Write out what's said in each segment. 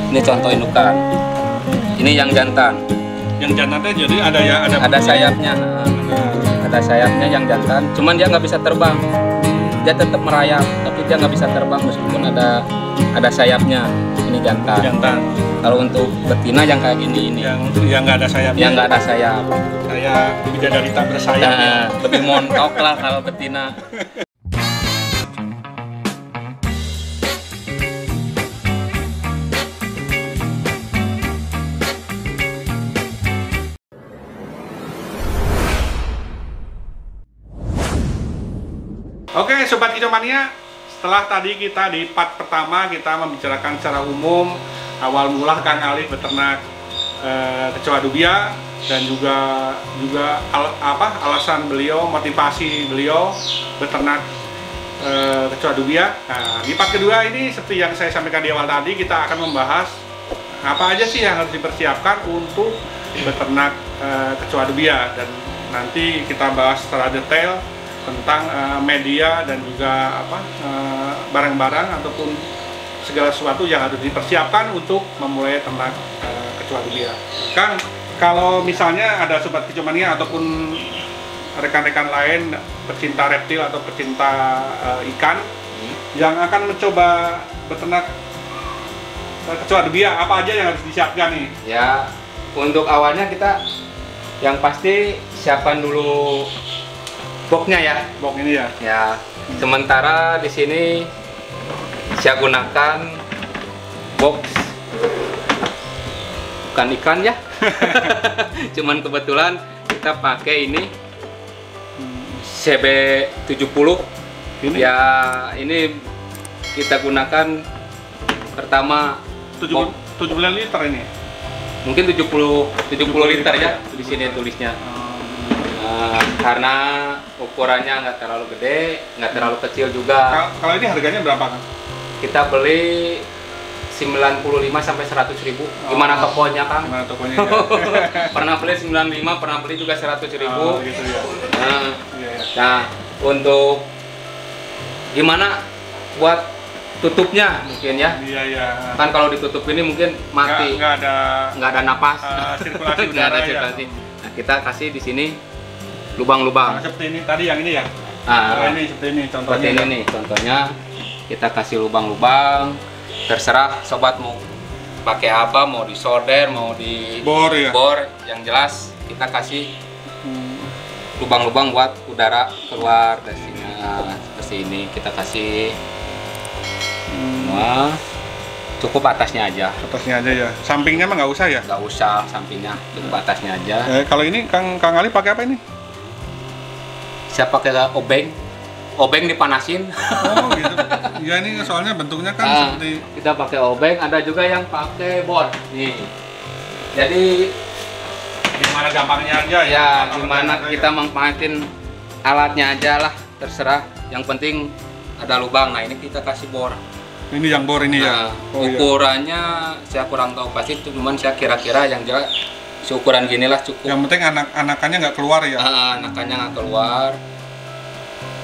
Ini contoh indukan. Ini yang jantan. Yang jantannya jadi ada Sayapnya. Ada sayapnya yang jantan. Cuman dia nggak bisa terbang. Dia tetap merayap, tapi dia nggak bisa terbang meskipun ada sayapnya. Ini jantan. Jantan. Kalau untuk betina yang kayak gini ini. Yang nggak ada sayapnya. Yang nggak ada sayap. Kayak bidadari tak bersayap. Lebih montok lah kalau betina. Oke, Sobat Kicomania, setelah tadi kita di part pertama kita membicarakan secara umum awal mula Kang Ali beternak kecoa dubia dan juga alasan beliau, motivasi beliau beternak kecoa dubia. Nah, di part kedua ini seperti yang saya sampaikan di awal tadi, kita akan membahas apa aja sih yang harus dipersiapkan untuk beternak kecoa dubia, dan nanti kita bahas secara detail tentang media dan juga barang-barang ataupun segala sesuatu yang harus dipersiapkan untuk memulai ternak kecoa dubia. Kang, kalau misalnya ada Sobat Kicomania ataupun rekan-rekan lain pecinta reptil atau pecinta ikan yang akan mencoba beternak kecoa dubia, apa aja yang harus disiapkan nih? Ya, untuk awalnya kita yang pasti siapkan dulu boxnya ya. Box ini ya. Ya, sementara di sini saya gunakan box bukan ikan ya. Cuman kebetulan kita pakai ini CB70. Ini? Ya, ini kita gunakan pertama 79 liter ini. mungkin 70 liter ya, di sini tulisnya. Karena ukurannya nggak terlalu gede, nggak terlalu kecil juga. Kalau ini harganya berapa, Kang? Kita beli 95 sampai 100.000. Gimana tokonya, Kang? Gimana tokonya? Ya? Pernah beli 95, pernah beli juga 100.000. Gitu ya. Nah, untuk gimana buat tutupnya mungkin ya? Iya. Kan kalau ditutup ini mungkin mati. Nggak ada napas. Sirkulasi Nggak ada udara sirkulasi. ya. Nah, kita kasih di sini lubang-lubang. Nah, seperti ini tadi yang ini ya. Ini seperti ini contohnya. Seperti ini nih contohnya, kita kasih lubang-lubang. Terserah sobat mau pakai apa, mau di solder, mau di bor ya. Bor, yang jelas kita kasih lubang-lubang buat udara keluar dari sini. Nah, seperti ini kita kasih. Nah, cukup atasnya aja. Atasnya aja ya. Sampingnya mah nggak usah ya? Nggak usah sampingnya, cukup atasnya aja. Kalau ini Kang Ali pakai apa ini? Saya pakai obeng dipanasin. Oh gitu. Ya ini soalnya bentuknya kan seperti kita pakai obeng, ada juga yang pakai bor. Nih. Jadi gimana gampangnya aja ya. Ya, gimana kita manfaatin alatnya aja lah, terserah. Yang penting ada lubang. Nah, ini kita kasih bor. Ini yang bor ini ya. Ukurannya saya kurang tahu pasti, cuman saya kira-kira yang jelas seukuran gini lah cukup. Yang penting anakannya nggak keluar ya. Anakannya nggak keluar.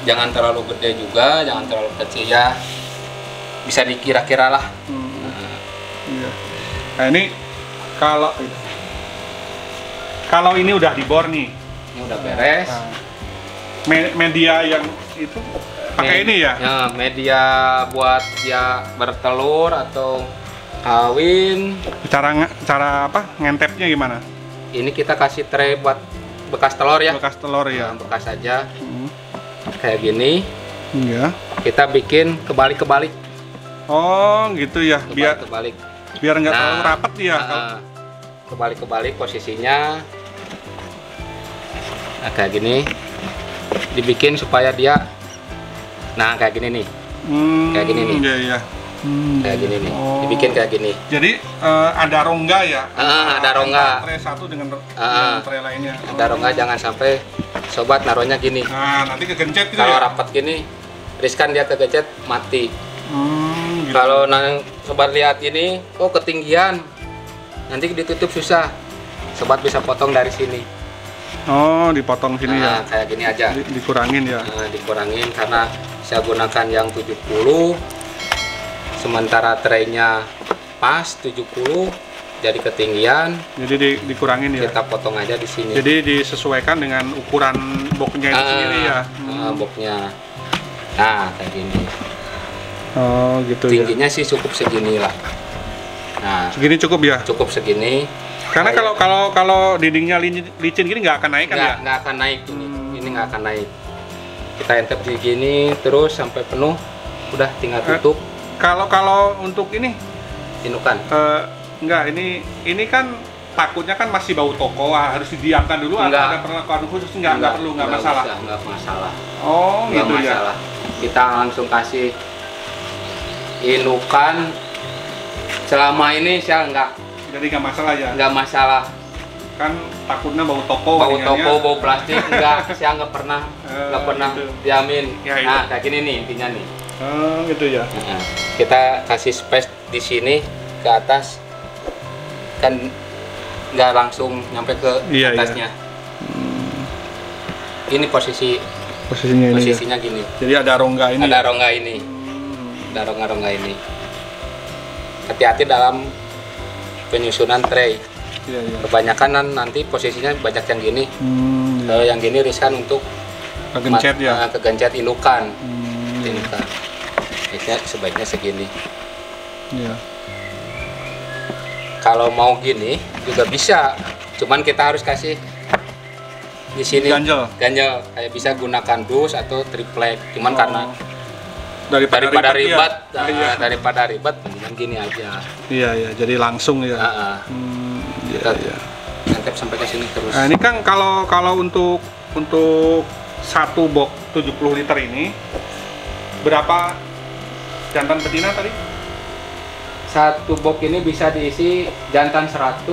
Jangan terlalu gede juga, jangan terlalu kecil ya. Bisa dikira-kira lah. Iya. Nah ini kalau ini udah dibor nih. Ini udah beres. Media yang itu pakai ini ya? Ya, media buat dia bertelur atau kawin. Cara apa? Ngentepnya gimana? Ini kita kasih tray buat bekas telur ya. Bekas telur ya. Nah, bekas aja. Kayak gini. Iya. Kita bikin kebalik-kebalik. Oh, gitu ya. Kebalik. Biar nggak terlalu rapat ya. Kebalik-kebalik posisinya. Nah, kayak gini. Dibikin supaya dia kayak gini nih. Kayak gini nih. Iya. Kayak gini nih. Dibikin kayak gini. Jadi ada rongga ya? Ada rongga. Tray satu dengan tray lainnya. Ada rongga, jangan sampai sobat naruhnya gini. Nah, nanti kegencet gitu. Kalau ya? rapat gini, riskan dia kegencet mati. Gitu. Kalau sobat lihat ini, ketinggian, nanti ditutup susah. Sobat bisa potong dari sini. Oh, dipotong sini ya? Kayak gini aja. Dikurangin ya? Dikurangin karena saya gunakan yang 70, sementara traynya pas 70 jadi ketinggian. Jadi dikurangin ya. Kita potong aja di sini. Jadi disesuaikan dengan ukuran boxnya itu sendiri ya. Boxnya. Nah, kayak gini. Oh, gitu. Tingginya sih cukup segini lah. Nah, segini cukup ya? Cukup segini. Karena kalau dindingnya licin gini nggak akan naik kan ya? Nggak akan naik ini. Ini nggak akan naik. Kita entep di gini terus sampai penuh. Udah tinggal tutup. Kalau untuk ini indukan. Enggak, ini kan takutnya kan masih bau toko, harus didiamkan dulu atau ada perlakuan khusus? Enggak perlu, enggak masalah. Enggak masalah. Oh, enggak gitu masalah. Ya. Kita langsung kasih indukan. Selama ini saya enggak. Jadi enggak masalah ya? Enggak masalah. Kan takutnya bau toko. Bau toko, bau plastik enggak. Saya enggak pernah gitu. Diamin. Ya, nah, kayak gini nih intinya nih. Oh, gitu ya. Nah, kita kasih space di sini ke atas. Kan nggak langsung nyampe ke atasnya. Ini posisinya gini. Jadi ada rongga ini. Ada rongga ini. Ada rongga ini. Hati-hati dalam penyusunan tray. Kebanyakan nanti posisinya banyak yang gini. Kalau yang gini riskan untuk kegencet ya. Kegencet indukan. Indukan. Sebaiknya segini. Iya. Kalau mau gini juga bisa, cuman kita harus kasih di sini ganjel. Kayak bisa gunakan dus atau triplek. Cuman karena daripada ribet, mendingan gini aja. Iya, jadi langsung ya. Kita antep sampai ke sini terus. Nah, ini kan kalau untuk satu box 70 liter ini berapa jantan betina tadi? Satu box ini bisa diisi jantan 100,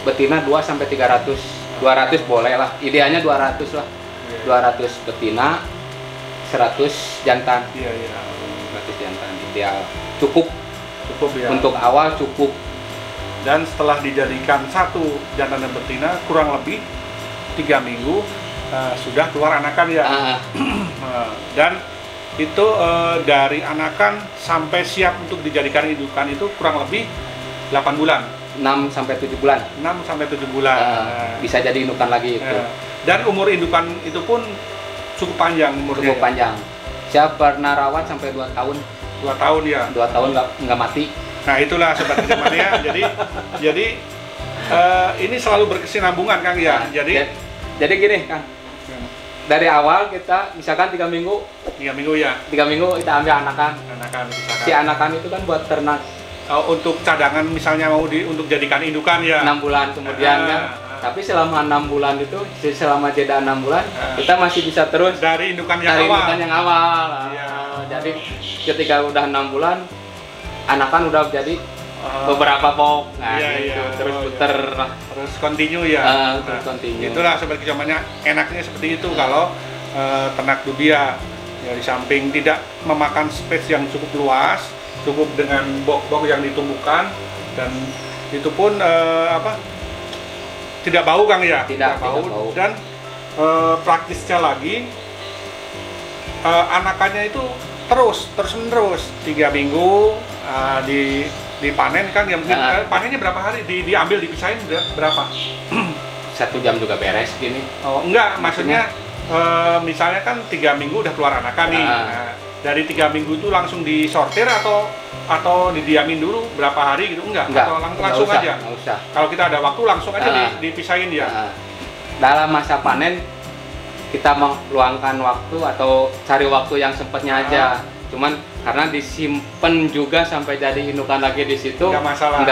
betina 2 sampai 300. 200 boleh lah. Idealnya 200 lah. 200 betina, 100 jantan. Iya. 100 jantan ideal. Cukup ya. Untuk awal cukup. Dan setelah dijadikan satu jantan dan betina kurang lebih 3 minggu sudah keluar anakan ya. Dan itu dari anakan sampai siap untuk dijadikan indukan itu kurang lebih 8 bulan. 6 sampai 7 bulan. 6 sampai 7 bulan. Bisa jadi indukan lagi itu. Dan umur indukan itu pun cukup panjang umurnya. Cukup panjang. Saya pernah rawat sampai 2 tahun. 2 tahun ya. 2 tahun nggak mati. Nah, itulah sobat kejamannya. jadi ini selalu berkesinambungan Kang ya. Jadi gini Kang. Dari awal kita misalkan 3 minggu. 3 minggu ya. 3 minggu kita ambil anakan. Misalkan. Si anakan itu kan buat ternak. Untuk cadangan misalnya mau untuk jadikan indukan ya. 6 bulan kemudian kan. Tapi selama 6 bulan itu, selama jeda 6 bulan, kita masih bisa terus dari indukan yang awal. Jadi ketika udah 6 bulan, anakan udah jadi beberapa box. Nah, terus puter. Terus continue ya. Terus continue. Itulah seperti zamannya enaknya seperti itu kalau ternak dubia. Ya, di samping tidak memakan space yang cukup luas, cukup dengan box-box yang ditumbuhkan, dan itu pun tidak bau Kang ya. Tidak bau. Dan praktisnya lagi anakannya itu terus menerus 3 minggu dipanen kan ya. Panennya berapa hari? Diambil dipisahin berapa? 1 jam juga beres gini. Oh enggak, maksudnya misalnya kan 3 minggu udah keluar anakan nih. Nah, dari 3 minggu itu langsung disortir atau didiamin dulu berapa hari gitu? Enggak. Atau langsung aja? Enggak usah. Kalau kita ada waktu langsung aja dipisahin ya. Dalam masa panen kita meluangkan waktu atau cari waktu yang sempatnya aja. Cuman karena disimpan juga sampai jadi indukan lagi di situ nggak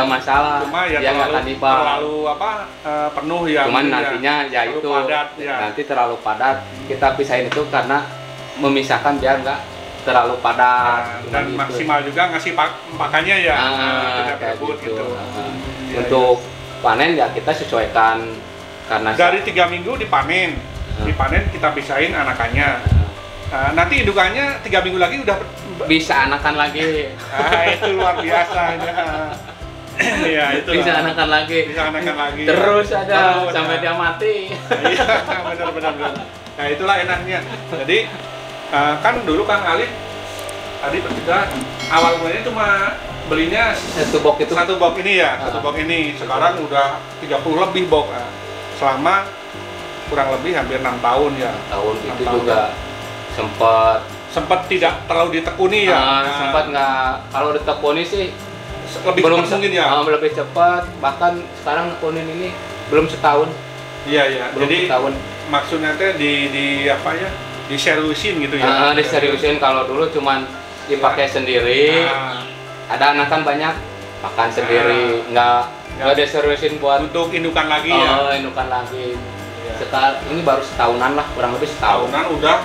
masalah. Cuma ya dia terlalu penuh ya. Cuman nantinya ya itu padat, nanti terlalu padat. Kita pisahin itu karena memisahkan biar nggak terlalu padat. Dan gitu. Maksimal juga ngasih pakannya ya. Tidak berebut gitu. Untuk panen ya kita sesuaikan karena dari 3 minggu dipanen kita pisahin anakannya. Nanti indukannya 3 minggu lagi udah bisa anakan lagi. Itu luar biasa. Iya, itu bisa anakan lagi. Terus aja sampai dia mati. Iya, benar. Nah, itulah enaknya. Jadi kan dulu Kang Alif tadi bercerita awal mulanya cuma belinya satu box itu. Satu box ini ya, satu box ini. Sekarang udah 30 lebih box. Selama kurang lebih hampir 6 tahun ya. Tahun 6 itu tahun. juga sempat tidak terlalu ditekuni ya. Sempat nggak, kalau ditekuni sih lebih belum cepat mungkin ya. Lebih cepat, bahkan sekarang nekunin ini belum setahun. Iya iya. Belum Jadi setahun. maksudnya teh di apa ya? Diseriusin gitu ya. Diseriusin. Kalau dulu cuman dipakai sendiri. Ada anak kan banyak makan sendiri, nggak diseriusin buat untuk indukan lagi ya. Indukan lagi. Ya. Sekarang ini baru setahunan lah, kurang lebih setahun. Tahunan udah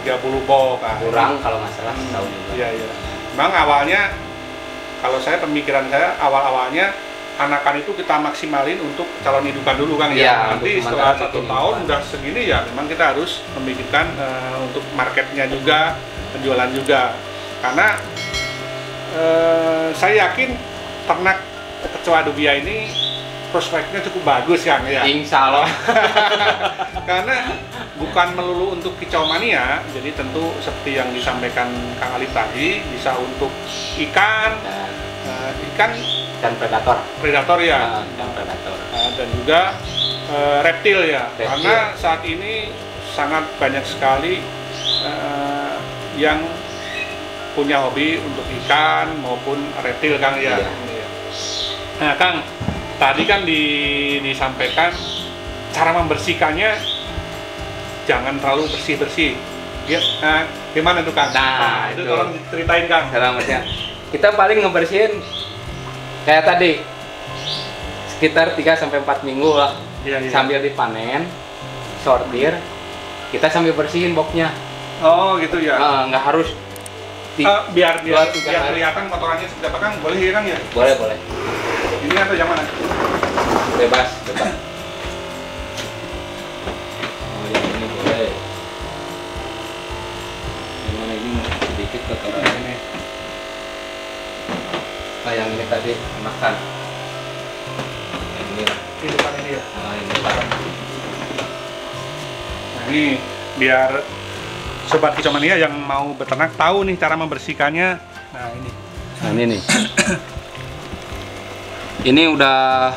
30 box kan. Kurang kalau nggak salah setahun juga. Iya iya. Memang awalnya kalau saya pemikiran saya awalnya anakan itu kita maksimalin untuk calon indukan dulu kan ya. Nanti setelah 1 tahun udah segini ya memang kita harus memikirkan untuk marketnya juga, penjualan juga. Karena saya yakin ternak kecoa dubia ini prospeknya cukup bagus kan ya. Insya Allah. Karena bukan melulu untuk kicau mania, jadi tentu seperti yang disampaikan Kang Alif tadi bisa untuk ikan dan predator ya, dan predator dan juga reptil ya. Karena saat ini sangat banyak sekali yang punya hobi untuk ikan maupun reptil Kang ya. Iya. Nah Kang, tadi kan disampaikan cara membersihkannya jangan terlalu bersih-bersih. Ya, gimana tuh Kang? Nah, itu tolong ceritain Kang. Selamatnya. Kita paling ngebersihin kayak tadi sekitar 3-4 minggu lah. Iya. Sambil dipanen, sortir, kita sambil bersihin boxnya. Oh gitu ya. Nggak harus biar kelihatan kotorannya seperti apa Kang? Boleh ya Kang ya? Boleh. Ini atau yang mana? Bebas. Oh yang ini boleh. Yang mana ini sedikit kotoran ini. Yang ini tadi makan. Yang ini lah. Depan ini ya. Ini parah. Nah ini biar sobat kicau mania yang mau beternak tahu nih cara membersihkannya. Nah ini. Nah ini nih. Ini udah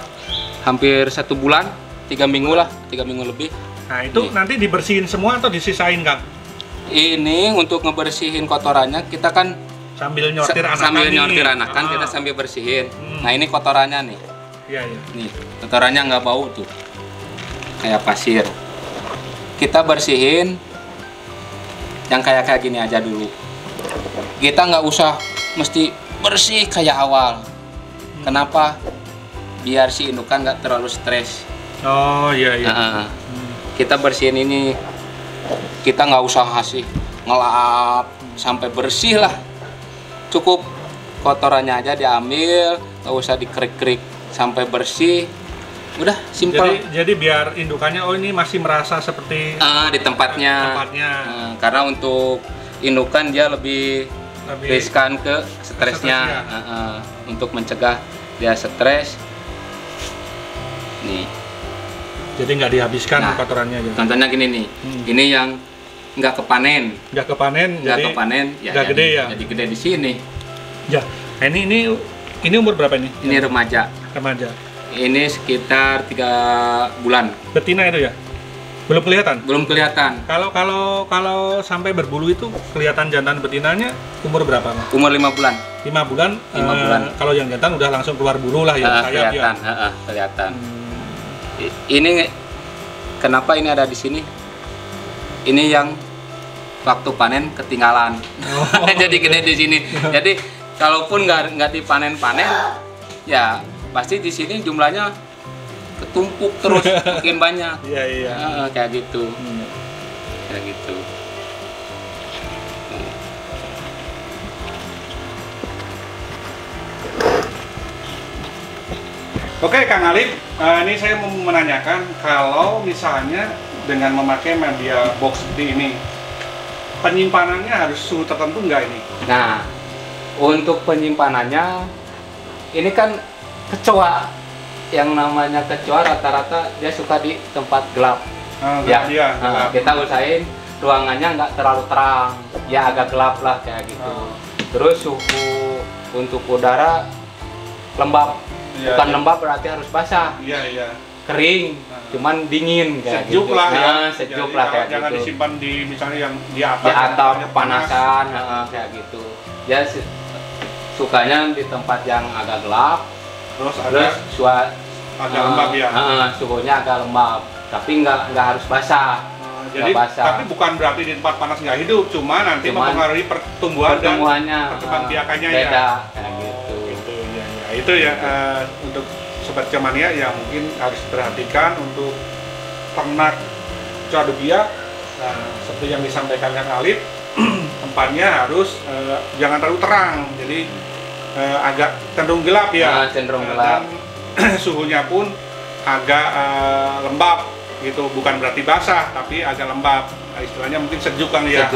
hampir 1 bulan, 3 minggu lah, 3 minggu lebih. Nah itu nanti dibersihin semua atau disisain Kang? Ini untuk ngebersihin kotorannya kita kan sambil nyortir anakan. Sambil nyortir anakan kita sambil bersihin. Nah ini kotorannya nih. Iya. Nih kotorannya nggak bau tuh, kayak pasir. Kita bersihin yang kayak gini aja dulu. Kita nggak usah mesti bersih kayak awal. Kenapa? Biar si indukan nggak terlalu stres. Oh iya. Kita bersihin ini, kita nggak usah kasih ngelap sampai bersih lah. Cukup kotorannya aja diambil, nggak usah dikerik-kerik sampai bersih. Udah simpel. Jadi biar indukannya ini masih merasa seperti di tempatnya. Karena untuk indukan dia lebih riskan ke stresnya. Untuk mencegah dia stres. Nih. Jadi nggak dihabiskan kotorannya. Contohnya gini nih. Ini yang nggak kepanen. Nggak kepanen. Nggak gede ya. Jadi gede di sini. Ya. Ini umur berapa ini? Ini remaja. Ini sekitar 3 bulan. Betina itu ya? Belum kelihatan? Belum kelihatan. Kalau sampai berbulu itu kelihatan jantan betinanya umur berapa? Umur 5 bulan. 5 bulan. 5 bulan. Kalau yang jantan udah langsung keluar bulu lah ya, sayap kelihatan, ya. Kelihatan. Ini kenapa ini ada di sini? Ini yang waktu panen ketinggalan. Jadi gede di sini. Jadi kalaupun nggak dipanen-panen, ya pasti di sini jumlahnya ketumpuk terus makin banyak. Iya. Kayak gitu. Kayak gitu. Oke Kang Alif, ini saya mau menanyakan kalau misalnya dengan memakai media box seperti ini, penyimpanannya harus suhu tertentu nggak ini? Nah, untuk penyimpanannya, ini kan kecoa, yang namanya kecoa rata-rata dia suka di tempat gelap. Gelap. Kita usahain ruangannya nggak terlalu terang, ya agak gelap lah kayak gitu. Terus suhu untuk udara lembab. Bukan lembab berarti harus basah. Kering, cuman dingin kayak sejuk gitu. lah ya. Sejuk lah kayak jangan gitu. disimpan di misalnya yang di atas. Di atap kepanasan, kayak gitu. Ya sukanya di tempat yang agak gelap. Terus agak lembab ya. Suhunya agak lembab, tapi nggak harus basah. Jadi tapi bukan berarti di tempat panas nggak hidup, cuma nanti mempengaruhi pertumbuhannya perkembang biakannya beda, ya. Kayak gitu. Itu ya untuk Sobat Kicomania ya mungkin harus diperhatikan untuk ternak Kecoa Nah, seperti yang disampaikan Kang Alif, tempatnya harus jangan terlalu terang, jadi agak cenderung gelap ya. Cenderung gelap. Dan suhunya pun agak lembab gitu, bukan berarti basah tapi agak lembab. Istilahnya mungkin sejuk kan ya.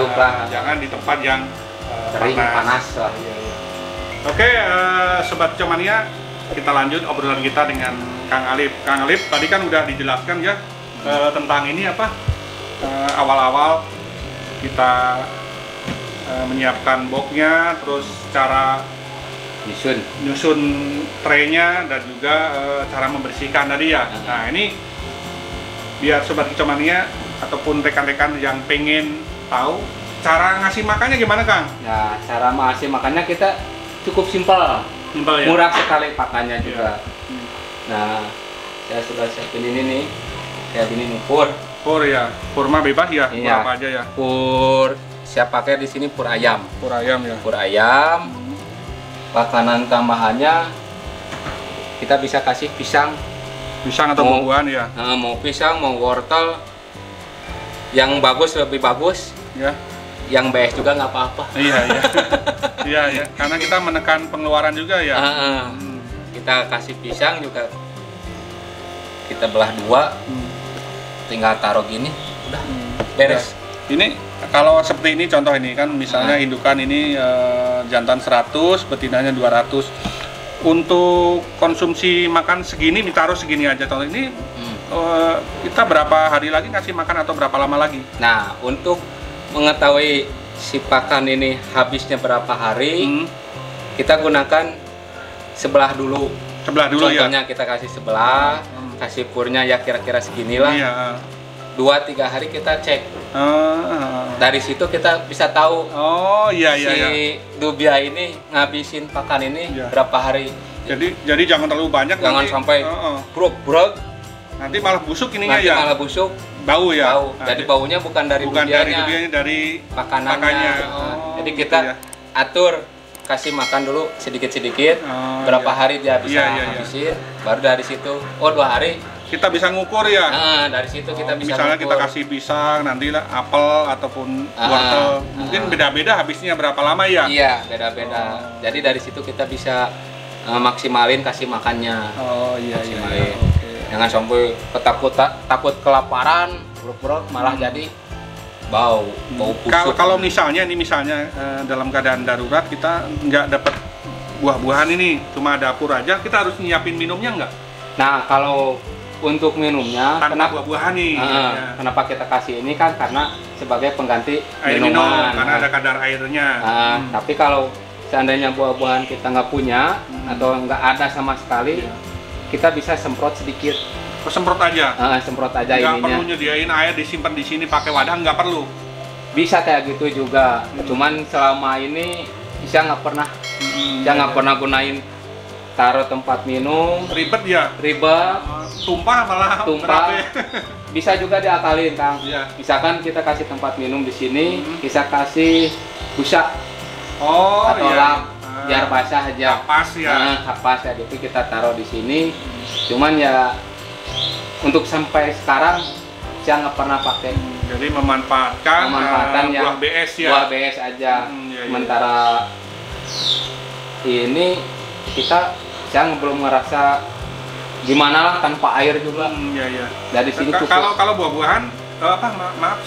Jangan di tempat yang kering panas lah. Oke, Sobat Kicomania, kita lanjut obrolan kita dengan Kang Alif. Kang Alif tadi kan udah dijelaskan ya tentang ini apa awal-awal kita menyiapkan boxnya, terus cara nyusun traynya dan juga cara membersihkan tadi ya. Nah ini biar Sobat Kicomania ataupun rekan-rekan yang pengen tahu cara ngasih makannya gimana Kang? Nah, cara ngasih makannya kita cukup simpel ya? Murah sekali pakannya juga. Nah, saya sudah siapin ini nih, kayak gini nih, pur ya, purma bebas ya, pur apa aja ya? Pur, saya pakai di sini pur ayam. Pur ayam ya. Pur ayam. Makanan tambahannya kita bisa kasih pisang atau buah-buahan ya. Mau pisang, mau wortel, yang bagus lebih bagus. Ya. Yang BS juga nggak apa-apa. Iya, karena kita menekan pengeluaran juga ya. Kita kasih pisang juga, kita belah dua, tinggal taruh gini, udah beres. Ya. Ini kalau seperti ini contoh ini kan misalnya indukan ini jantan 100, betinanya 200. Untuk konsumsi makan segini, ditaruh segini aja contoh ini. Kita berapa hari lagi ngasih makan atau berapa lama lagi? Nah, untuk mengetahui si pakan ini habisnya berapa hari, kita gunakan sebelah dulu. Contohnya kita kasih sebelah, kasih purnya ya kira-kira seginilah. 2-3 hari kita cek. Dari situ kita bisa tahu si dubia ini ngabisin pakan ini berapa hari. Jadi jangan terlalu banyak. Jangan sampai brok. Nanti malah busuk ininya ya. Malah busuk. Bau ya. Jadi baunya bukan dari dubianya, dari makanannya. Jadi kita atur, kasih makan dulu sedikit-sedikit. Berapa hari dia bisa habisin. Baru dari situ, 2 hari. Kita bisa ngukur ya. Dari situ kita bisa misalnya ngukur. Kita kasih pisang, nanti lah apel ataupun wortel. Mungkin beda-beda habisnya berapa lama ya? Iya, beda-beda. Jadi dari situ kita bisa maksimalin kasih makannya. Maksimalin. Jangan sampai takut kelaparan, buruk-buruk malah jadi bau busuk. Kalau misalnya dalam keadaan darurat kita nggak dapat buah-buahan ini, cuma dapur aja, kita harus nyiapin minumnya nggak? Nah, kalau untuk minumnya kenapa buah-buahan nih? Kenapa kita kasih ini kan karena sebagai pengganti air minum, karena ada kadar airnya. Tapi kalau seandainya buah-buahan kita nggak punya atau nggak ada sama sekali, kita bisa semprot sedikit. Semprot aja? Semprot aja ininya. Nggak perlu nyediain air disimpan di sini pakai wadah, nggak perlu? Bisa kayak gitu juga. Cuman selama ini saya nggak pernah gunain taruh tempat minum. Ribet ya? Ribet. Tumpah. Bisa juga diakalin, Kang. Misalkan kita kasih tempat minum di sini, kita kasih busa atau lap. Biar basah aja. Kapas ya, itu kita taruh di sini. Cuman ya untuk sampai sekarang saya nggak pernah pakai. Jadi memanfaatkan buah BS ya. Buah BS aja. Sementara ini saya belum ngerasa gimana lah tanpa air juga. Dari sini cukup. Kalau buah-buahan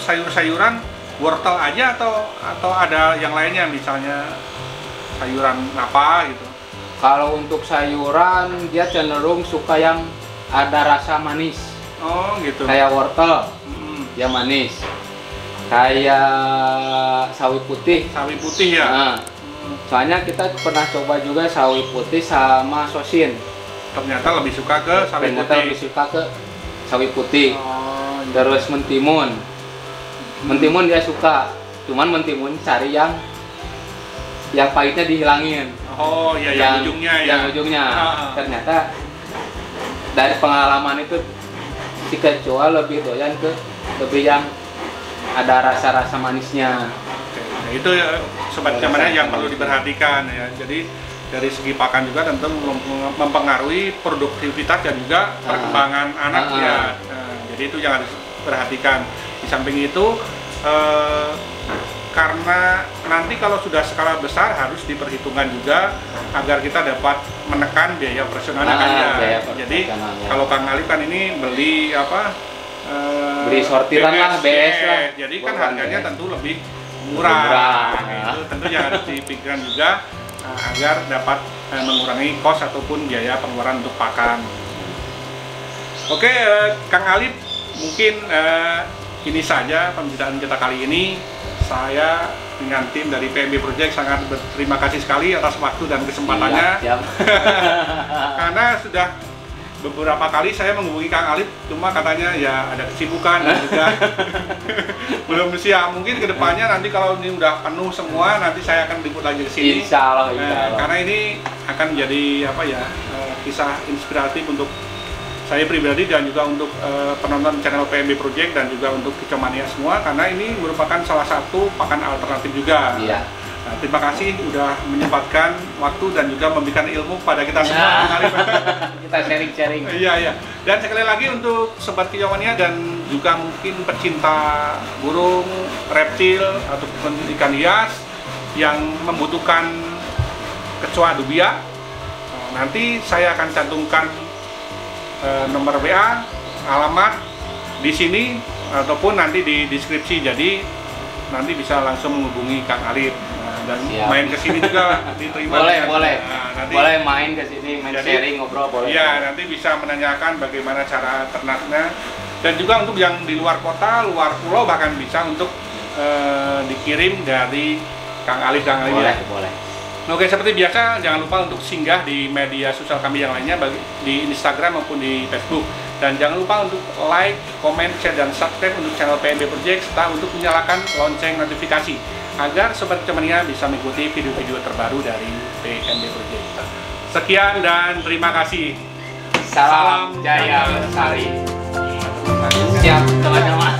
sayur-sayuran wortel aja atau ada yang lainnya misalnya sayuran apa gitu? Kalau untuk sayuran dia cenderung suka yang ada rasa manis. Oh gitu. Kayak wortel, dia manis. Kayak sawi putih. Sawi putih ya. Soalnya kita pernah coba juga sawi putih sama sosin. Ternyata lebih suka ke sawi putih. Lebih suka ke sawi putih. Terus mentimun. Mentimun dia suka. Cuman mentimun cari yang pahitnya dihilangin. Oh iya, yang ujungnya ya. Yang ujungnya. Ternyata dari pengalaman itu si kecoa lebih doyan ke lebih yang ada rasa-rasa manisnya. Itu ya, sobat kecoa yang perlu diperhatikan ya. Jadi dari segi pakan juga tentu mempengaruhi produktivitas dan juga perkembangan anak ya. Jadi itu yang harus diperhatikan. Di samping itu karena nanti kalau sudah skala besar harus diperhitungkan juga agar kita dapat menekan biaya operasionalnya kan ya. Jadi kalau Kang Alif kan ini beli beli sortiran lah, BS lah. Jadi kan harganya tentu lebih murah. Itu tentu yang harus dipikirkan juga agar dapat mengurangi kos ataupun biaya pengeluaran untuk pakan. Oke, Kang Alif, mungkin ini saja pembicaraan kita kali ini. Saya dengan tim dari PMB Project sangat berterima kasih sekali atas waktu dan kesempatannya. Siap. Karena sudah beberapa kali saya menghubungi Kang Alif, cuma katanya ya ada kesibukan dan juga belum siap. Mungkin kedepannya nanti kalau ini udah penuh semua, nanti saya akan liput lagi ke sini. Insya Allah. Karena ini akan jadi kisah inspiratif untuk saya pribadi dan juga untuk penonton channel PMB Project dan juga untuk Kicomania semua, karena ini merupakan salah satu pakan alternatif juga. Iya. Nah, terima kasih sudah menyempatkan waktu dan juga memberikan ilmu kepada kita semua. Kita sharing-sharing. Iya. Dan sekali lagi untuk sobat Kicomania dan juga mungkin pecinta burung, reptil ataupun ikan hias yang membutuhkan kecoa dubia, nanti saya akan cantumkan nomor WA, alamat di sini ataupun nanti di deskripsi, jadi nanti bisa langsung menghubungi Kang Alif dan main ke sini juga diterima. Boleh. Nanti boleh main ke sini, sharing, ngobrol boleh. Iya, nanti bisa menanyakan bagaimana cara ternaknya dan juga untuk yang di luar kota, luar pulau bahkan bisa untuk dikirim dari Kang Alif. Boleh. Oke, seperti biasa jangan lupa untuk singgah di media sosial kami yang lainnya, di Instagram maupun di Facebook, dan jangan lupa untuk like, comment, share, dan subscribe untuk channel PMB Project serta untuk menyalakan lonceng notifikasi agar sobat Kicomania bisa mengikuti video-video terbaru dari PMB Project. Sekian dan terima kasih. Salam Jaya Lestari. Siap teman-teman.